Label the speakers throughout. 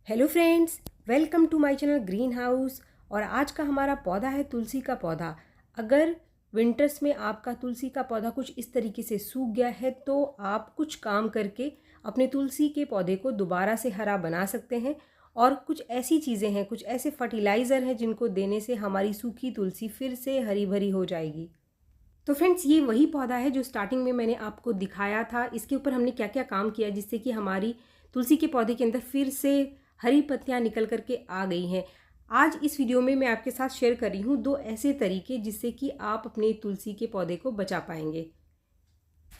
Speaker 1: Hello friends, welcome to my channel green house. और आज का हमारा पौधा है तुलसी का पौधा। अगर विंटर्स में आपका तुलसी का पौधा कुछ इस तरीके से सूख गया है तो आप कुछ काम करके अपने तुलसी के पौधे को दोबारा से हरा बना सकते हैं। और कुछ ऐसी चीज़ें हैं, कुछ ऐसे फर्टिलाइज़र हैं जिनको देने से हमारी सूखी तुलसी फिर से हरी भरी हो जाएगी। तो फ्रेंड्स, ये वही पौधा है जो स्टार्टिंग में मैंने आपको दिखाया था। इसके ऊपर हमने क्या क्या काम किया जिससे कि हमारी तुलसी के पौधे के अंदर फिर से हरी पत्तियां निकल करके आ गई हैं। आज इस वीडियो में मैं आपके साथ शेयर कर रही हूँ दो ऐसे तरीके जिससे कि आप अपने तुलसी के पौधे को बचा पाएंगे।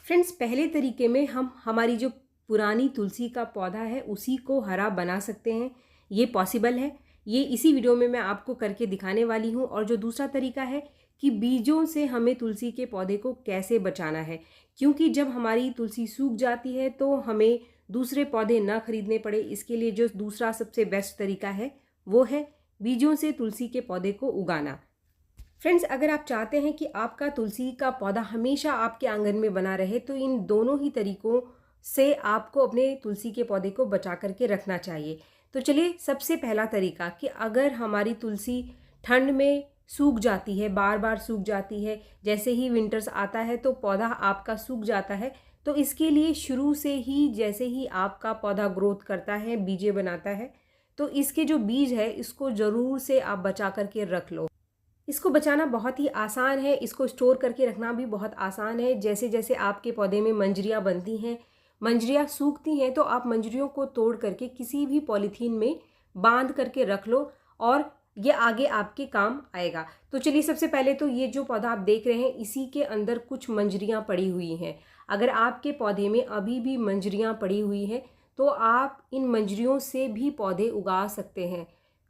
Speaker 1: फ्रेंड्स, पहले तरीके में हम हमारी जो पुरानी तुलसी का पौधा है उसी को हरा बना सकते हैं। ये पॉसिबल है, ये इसी वीडियो में मैं आपको करके दिखाने वाली हूँ। और जो दूसरा तरीका है कि बीजों से हमें तुलसी के पौधे को कैसे बचाना है, क्योंकि जब हमारी तुलसी सूख जाती है तो हमें दूसरे पौधे ना खरीदने पड़े। इसके लिए जो दूसरा सबसे बेस्ट तरीका है वो है बीजों से तुलसी के पौधे को उगाना। फ्रेंड्स, अगर आप चाहते हैं कि आपका तुलसी का पौधा हमेशा आपके आंगन में बना रहे तो इन दोनों ही तरीकों से आपको अपने तुलसी के पौधे को बचा करके रखना चाहिए। तो चलिए, सबसे पहला तरीका कि अगर हमारी तुलसी ठंड में सूख जाती है, बार बार सूख जाती है, जैसे ही विंटर्स आता है तो पौधा आपका सूख जाता है, तो इसके लिए शुरू से ही जैसे ही आपका पौधा ग्रोथ करता है, बीजे बनाता है, तो इसके जो बीज है इसको ज़रूर से आप बचा करके रख लो। इसको बचाना बहुत ही आसान है, इसको स्टोर करके रखना भी बहुत आसान है। जैसे जैसे आपके पौधे में मंजरियाँ बनती हैं, मंजरियाँ सूखती हैं, तो आप मंजरियों को तोड़ करके किसी भी पॉलीथीन में बांध करके रख लो और ये आगे आपके काम आएगा। तो चलिए, सबसे पहले तो ये जो पौधा आप देख रहे हैं इसी के अंदर कुछ मंजरियाँ पड़ी हुई हैं। अगर आपके पौधे में अभी भी मंजरियाँ पड़ी हुई हैं तो आप इन मंजरियों से भी पौधे उगा सकते हैं।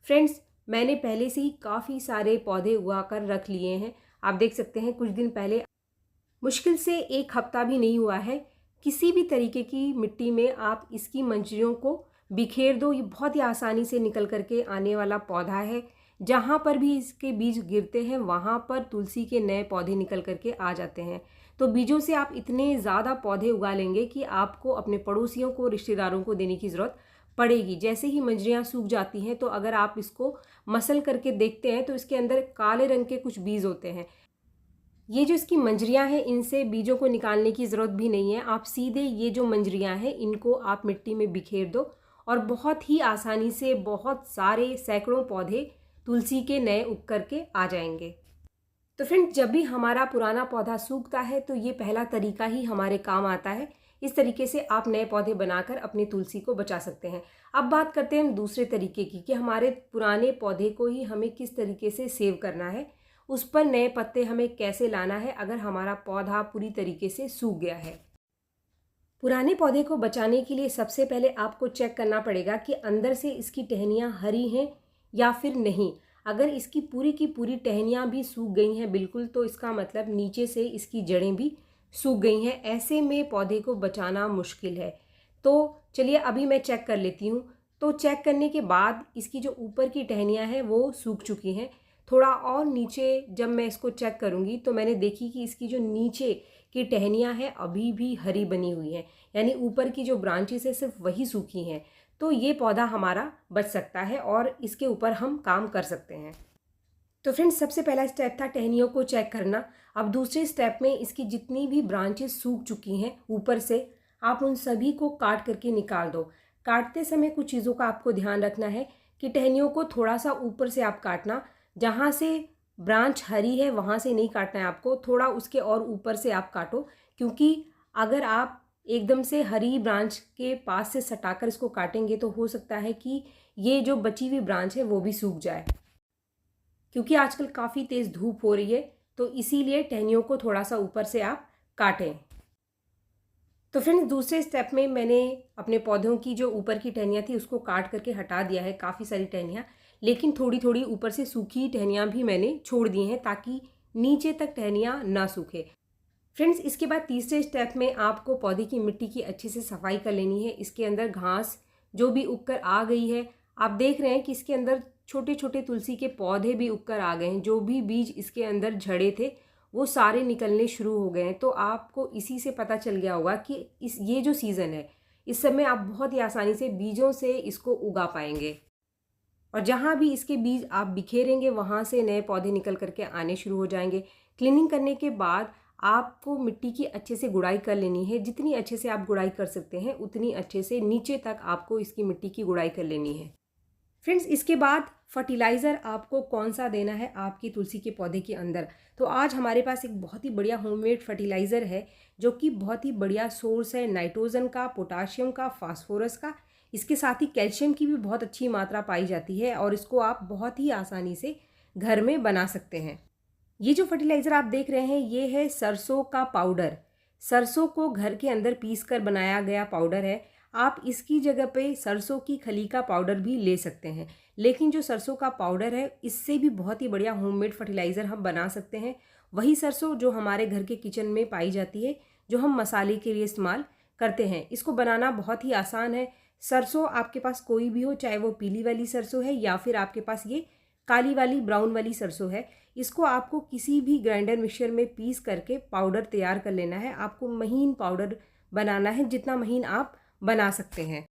Speaker 1: फ्रेंड्स, मैंने पहले से ही काफ़ी सारे पौधे उगा कर रख लिए हैं। आप देख सकते हैं कुछ दिन पहले, मुश्किल से एक हफ्ता भी नहीं हुआ है, किसी भी तरीके की मिट्टी में आप इसकी मंजरियों को बिखेर दो। ये बहुत ही आसानी से निकल करके आने वाला पौधा है। जहाँ पर भी इसके बीज गिरते हैं वहाँ पर तुलसी के नए पौधे निकल करके आ जाते हैं। तो बीजों से आप इतने ज़्यादा पौधे उगा लेंगे कि आपको अपने पड़ोसियों को, रिश्तेदारों को देने की ज़रूरत पड़ेगी। जैसे ही मंजरियाँ सूख जाती हैं तो अगर आप इसको मसल करके देखते हैं तो इसके अंदर काले रंग के कुछ बीज होते हैं। ये जो इसकी मंजरियाँ हैं इनसे बीजों को निकालने की ज़रूरत भी नहीं है। आप सीधे ये जो मंजरियाँ हैं इनको आप मिट्टी में बिखेर दो और बहुत ही आसानी से बहुत सारे सैकड़ों पौधे तुलसी के नए उग करके आ जाएंगे। तो फ्रेंड्स, जब भी हमारा पुराना पौधा सूखता है तो ये पहला तरीका ही हमारे काम आता है। इस तरीके से आप नए पौधे बनाकर अपनी तुलसी को बचा सकते हैं। अब बात करते हैं हम दूसरे तरीके की कि हमारे पुराने पौधे को ही हमें किस तरीके से सेव करना है, उस पर नए पत्ते हमें कैसे लाना है अगर हमारा पौधा पूरी तरीके से सूख गया है। पुराने पौधे को बचाने के लिए सबसे पहले आपको चेक करना पड़ेगा कि अंदर से इसकी टहनियाँ हरी हैं या फिर नहीं। अगर इसकी पूरी की पूरी टहनियाँ भी सूख गई हैं बिल्कुल, तो इसका मतलब नीचे से इसकी जड़ें भी सूख गई हैं। ऐसे में पौधे को बचाना मुश्किल है। तो चलिए, अभी मैं चेक कर लेती हूँ। तो चेक करने के बाद इसकी जो ऊपर की टहनियाँ हैं वो सूख चुकी हैं। थोड़ा और नीचे जब मैं इसको चेक करूँगी तो मैंने देखी कि इसकी जो नीचे की टहनियाँ हैं अभी भी हरी बनी हुई हैं, यानी ऊपर की जो ब्रांचेस है सिर्फ वही सूखी हैं। तो ये पौधा हमारा बच सकता है और इसके ऊपर हम काम कर सकते हैं। तो फ्रेंड्स, सबसे पहला स्टेप था टहनियों को चेक करना। अब दूसरे स्टेप में इसकी जितनी भी ब्रांचेस सूख चुकी हैं ऊपर से, आप उन सभी को काट करके निकाल दो। काटते समय कुछ चीज़ों का आपको ध्यान रखना है कि टहनियों को थोड़ा सा ऊपर से आप काटना, जहाँ से ब्रांच हरी है वहाँ से नहीं काटना है आपको, थोड़ा उसके और ऊपर से आप काटो। क्योंकि अगर आप एकदम से हरी ब्रांच के पास से सटाकर इसको काटेंगे तो हो सकता है कि ये जो बची हुई ब्रांच है वो भी सूख जाए, क्योंकि आजकल काफ़ी तेज़ धूप हो रही है। तो इसीलिए टहनियों को थोड़ा सा ऊपर से आप काटें। तो फ्रेंड्स, दूसरे स्टेप में मैंने अपने पौधों की जो ऊपर की टहनियाँ थी उसको काट करके हटा दिया है, काफ़ी सारी टहनियाँ, लेकिन थोड़ी थोड़ी ऊपर से सूखी टहनियाँ भी मैंने छोड़ दी हैं ताकि नीचे तक टहनियाँ ना सूखे। फ्रेंड्स, इसके बाद तीसरे स्टेप में आपको पौधे की मिट्टी की अच्छे से सफाई कर लेनी है। इसके अंदर घास जो भी उगकर आ गई है, आप देख रहे हैं कि इसके अंदर छोटे छोटे तुलसी के पौधे भी उगकर आ गए हैं। जो भी बीज इसके अंदर झड़े थे वो सारे निकलने शुरू हो गए हैं। तो आपको इसी से पता चल गया होगा कि ये जो सीज़न है, इस समय आप बहुत ही आसानी से बीजों से इसको उगा पाएंगे। और जहाँ भी इसके बीज आप बिखेरेंगे वहाँ से नए पौधे निकल करके आने शुरू हो जाएंगे। क्लीनिंग करने के बाद आपको मिट्टी की अच्छे से गुड़ाई कर लेनी है। जितनी अच्छे से आप गुड़ाई कर सकते हैं उतनी अच्छे से नीचे तक आपको इसकी मिट्टी की गुड़ाई कर लेनी है। फ्रेंड्स, इसके बाद फर्टिलाइज़र आपको कौन सा देना है आपकी तुलसी के पौधे के अंदर। तो आज हमारे पास एक बहुत ही बढ़िया होममेड फर्टिलाइज़र है जो कि बहुत ही बढ़िया सोर्स है नाइट्रोजन का, पोटाशियम का, फास्फोरस का। इसके साथ ही कैल्शियम की भी बहुत अच्छी मात्रा पाई जाती है और इसको आप बहुत ही आसानी से घर में बना सकते हैं। ये जो फर्टिलाइज़र आप देख रहे हैं ये है सरसों का पाउडर। सरसों को घर के अंदर पीस कर बनाया गया पाउडर है। आप इसकी जगह पे सरसों की खली का पाउडर भी ले सकते हैं, लेकिन जो सरसों का पाउडर है इससे भी बहुत ही बढ़िया होममेड फर्टिलाइज़र हम बना सकते हैं। वही सरसों जो हमारे घर के किचन में पाई जाती है, जो हम मसाले के लिए इस्तेमाल करते हैं। इसको बनाना बहुत ही आसान है। सरसों आपके पास कोई भी हो, चाहे वो पीली वाली सरसों है या फिर आपके पास ये काली वाली ब्राउन वाली सरसों है, इसको आपको किसी भी ग्राइंडर मिक्सचर में पीस करके पाउडर तैयार कर लेना है। आपको महीन पाउडर बनाना है, जितना महीन आप बना सकते हैं।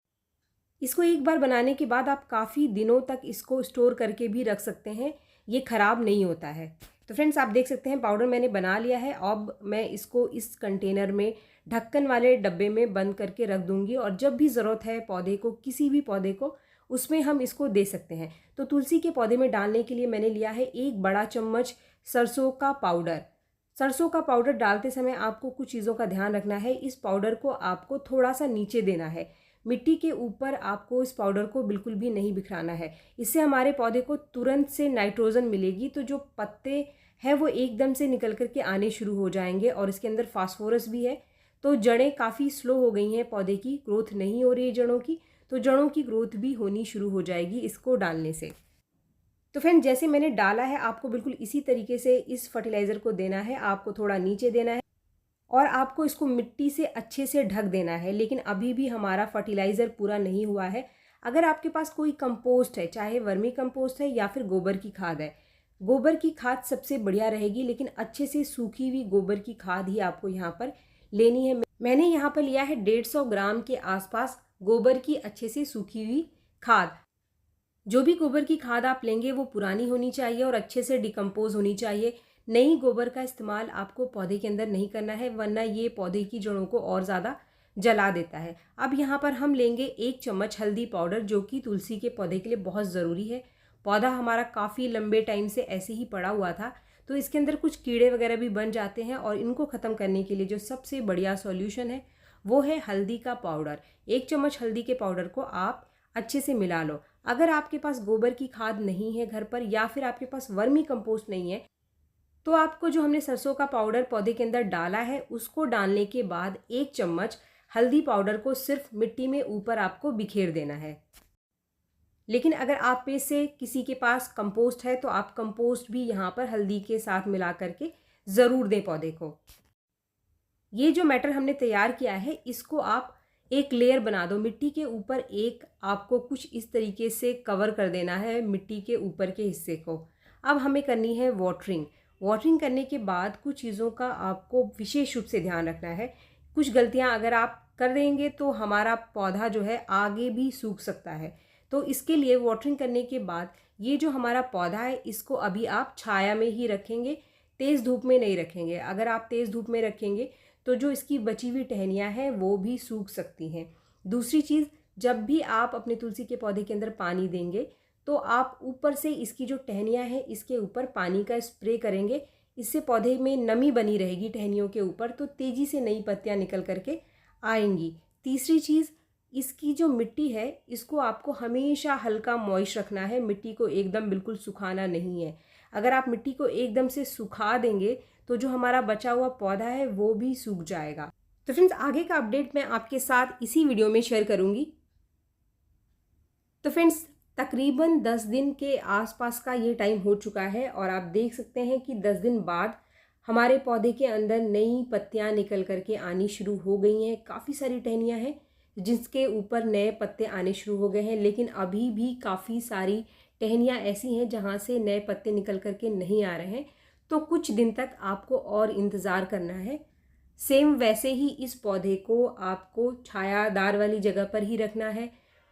Speaker 1: इसको एक बार बनाने के बाद आप काफ़ी दिनों तक इसको स्टोर करके भी रख सकते हैं, ये ख़राब नहीं होता है। तो फ्रेंड्स, आप देख सकते हैं पाउडर मैंने बना लिया है। अब मैं इसको इस कंटेनर में ढक्कन वाले डब्बे में बंद करके रख दूंगी और जब भी ज़रूरत है पौधे को, किसी भी पौधे को, उसमें हम इसको दे सकते हैं। तो तुलसी के पौधे में डालने के लिए मैंने लिया है 1 बड़ा चम्मच सरसों का पाउडर। सरसों का पाउडर डालते समय आपको कुछ चीज़ों का ध्यान रखना है। इस पाउडर को आपको थोड़ा सा नीचे देना है, मिट्टी के ऊपर आपको इस पाउडर को बिल्कुल भी नहीं बिखराना है। इससे हमारे पौधे को तुरंत से नाइट्रोजन मिलेगी, तो जो पत्ते हैं वो एकदम से निकल करके आने शुरू हो जाएंगे और इसके अंदर फास्फोरस भी है। तो जड़ें काफ़ी स्लो हो गई हैं, पौधे की ग्रोथ नहीं हो रही है जड़ों की, तो जड़ों की ग्रोथ भी होनी शुरू हो जाएगी इसको डालने से। तो फ्रेंड, जैसे मैंने डाला है आपको बिल्कुल इसी तरीके से इस फर्टिलाइज़र को देना है। आपको थोड़ा नीचे देना है और आपको इसको मिट्टी से अच्छे से ढक देना है। लेकिन अभी भी हमारा फर्टिलाइज़र पूरा नहीं हुआ है। अगर आपके पास कोई कंपोस्ट है, चाहे वर्मी कंपोस्ट है या फिर गोबर की खाद है, गोबर की खाद सबसे बढ़िया रहेगी, लेकिन अच्छे से सूखी हुई गोबर की खाद ही आपको यहाँ पर लेनी है। मैंने यहाँ पर लिया है 150 ग्राम के आसपास गोबर की अच्छे से सूखी हुई खाद। जो भी गोबर की खाद आप लेंगे वो पुरानी होनी चाहिए और अच्छे से डिकम्पोज होनी चाहिए। नई गोबर का इस्तेमाल आपको पौधे के अंदर नहीं करना है, वरना ये पौधे की जड़ों को और ज़्यादा जला देता है। अब यहाँ पर हम लेंगे 1 चम्मच हल्दी पाउडर, जो कि तुलसी के पौधे के लिए बहुत ज़रूरी है। पौधा हमारा काफ़ी लंबे टाइम से ऐसे ही पड़ा हुआ था, तो इसके अंदर कुछ कीड़े वगैरह भी बन जाते हैं और इनको ख़त्म करने के लिए जो सबसे बढ़िया सॉल्यूशन है वो है हल्दी का पाउडर। 1 चम्मच हल्दी के पाउडर को आप अच्छे से मिला लो। अगर आपके पास गोबर की खाद नहीं है घर पर या फिर आपके पास वर्मी कंपोस्ट नहीं है, तो आपको जो हमने सरसों का पाउडर पौधे के अंदर डाला है उसको डालने के बाद 1 चम्मच हल्दी पाउडर को सिर्फ मिट्टी में ऊपर आपको बिखेर देना है। लेकिन अगर आप में से किसी के पास कंपोस्ट है तो आप कंपोस्ट भी यहाँ पर हल्दी के साथ मिला करके ज़रूर दें पौधे को। ये जो मैटर हमने तैयार किया है इसको आप एक लेयर बना दो मिट्टी के ऊपर। एक आपको कुछ इस तरीके से कवर कर देना है मिट्टी के ऊपर के हिस्से को। अब हमें करनी है वाटरिंग। वाटरिंग करने के बाद कुछ चीज़ों का आपको विशेष रूप से ध्यान रखना है। कुछ गलतियां अगर आप कर देंगे तो हमारा पौधा जो है आगे भी सूख सकता है। तो इसके लिए वाटरिंग करने के बाद ये जो हमारा पौधा है इसको अभी आप छाया में ही रखेंगे, तेज़ धूप में नहीं रखेंगे। अगर आप तेज़ धूप में रखेंगे तो जो इसकी बची हुई टहनियाँ हैं वो भी सूख सकती हैं। दूसरी चीज़, जब भी आप अपने तुलसी के पौधे के अंदर पानी देंगे तो आप ऊपर से इसकी जो टहनियाँ हैं इसके ऊपर पानी का स्प्रे करेंगे। इससे पौधे में नमी बनी रहेगी टहनियों के ऊपर, तो तेज़ी से नई पत्तियाँ निकल करके आएंगी। तीसरी चीज़, इसकी जो मिट्टी है इसको आपको हमेशा हल्का मॉइस्ट रखना है, मिट्टी को एकदम बिल्कुल सुखाना नहीं है। अगर आप मिट्टी को एकदम से सुखा देंगे तो जो हमारा बचा हुआ पौधा है वो भी सूख जाएगा। तो फ्रेंड्स, आगे का अपडेट मैं आपके साथ इसी वीडियो में शेयर करूंगी। तो फ्रेंड्स, तकरीबन 10 दिन के आसपास का ये टाइम हो चुका है और आप देख सकते हैं कि 10 दिन बाद हमारे पौधे के अंदर नई पत्तियां निकल करके आनी शुरू हो गई हैं। काफ़ी सारी टहनियां हैं जिसके ऊपर नए पत्ते आने शुरू हो गए हैं, लेकिन अभी भी काफ़ी सारी टहनियां ऐसी हैं जहां से नए पत्ते निकल करके नहीं आ रहे हैं। तो कुछ दिन तक आपको और इंतज़ार करना है। सेम वैसे ही इस पौधे को आपको छायादार वाली जगह पर ही रखना है।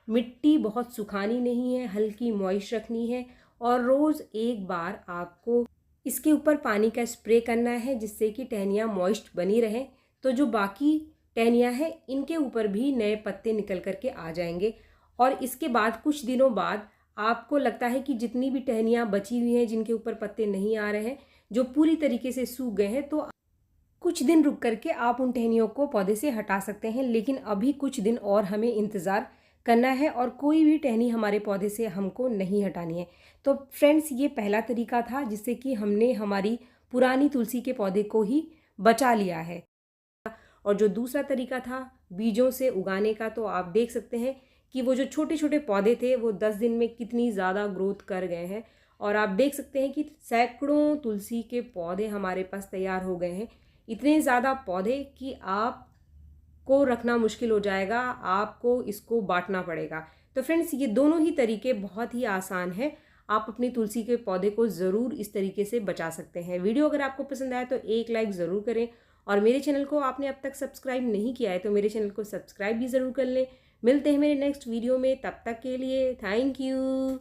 Speaker 1: मिट्टी बहुत सुखानी नहीं है, हल्की मॉइस्ट रखनी है और रोज़ एक बार आपको इसके ऊपर पानी का स्प्रे करना है जिससे कि टहनियाँ मॉइस्ट बनी रहें। तो जो बाकी टहनियाँ हैं इनके ऊपर भी नए पत्ते निकल कर के आ जाएंगे और इसके बाद कुछ दिनों बाद आपको लगता है कि जितनी भी टहनियाँ बची हुई हैं जिनके ऊपर पत्ते नहीं आ रहे हैं, जो पूरी तरीके से सूख गए हैं, तो कुछ दिन रुक करके आप उन टहनियों को पौधे से हटा सकते हैं। लेकिन अभी कुछ दिन और हमें इंतज़ार करना है और कोई भी टहनी हमारे पौधे से हमको नहीं हटानी है। तो फ्रेंड्स, ये पहला तरीका था जिससे कि हमने हमारी पुरानी तुलसी के पौधे को ही बचा लिया है। और जो दूसरा तरीका था बीजों से उगाने का, तो आप देख सकते हैं कि वो जो छोटे छोटे पौधे थे वो 10 दिन में कितनी ज़्यादा ग्रोथ कर गए हैं। और आप देख सकते हैं कि सैकड़ों तुलसी के पौधे हमारे पास तैयार हो गए हैं। इतने ज़्यादा पौधे कि आपको रखना मुश्किल हो जाएगा, आपको इसको बांटना पड़ेगा। तो फ्रेंड्स, ये दोनों ही तरीके बहुत ही आसान हैं। आप अपनी तुलसी के पौधे को ज़रूर इस तरीके से बचा सकते हैं। वीडियो अगर आपको पसंद आया तो एक लाइक ज़रूर करें और मेरे चैनल को आपने अब तक सब्सक्राइब नहीं किया है तो मेरे चैनल को सब्सक्राइब भी ज़रूर कर लें। मिलते हैं मेरे नेक्स्ट वीडियो में, तब तक के लिए थैंक यू।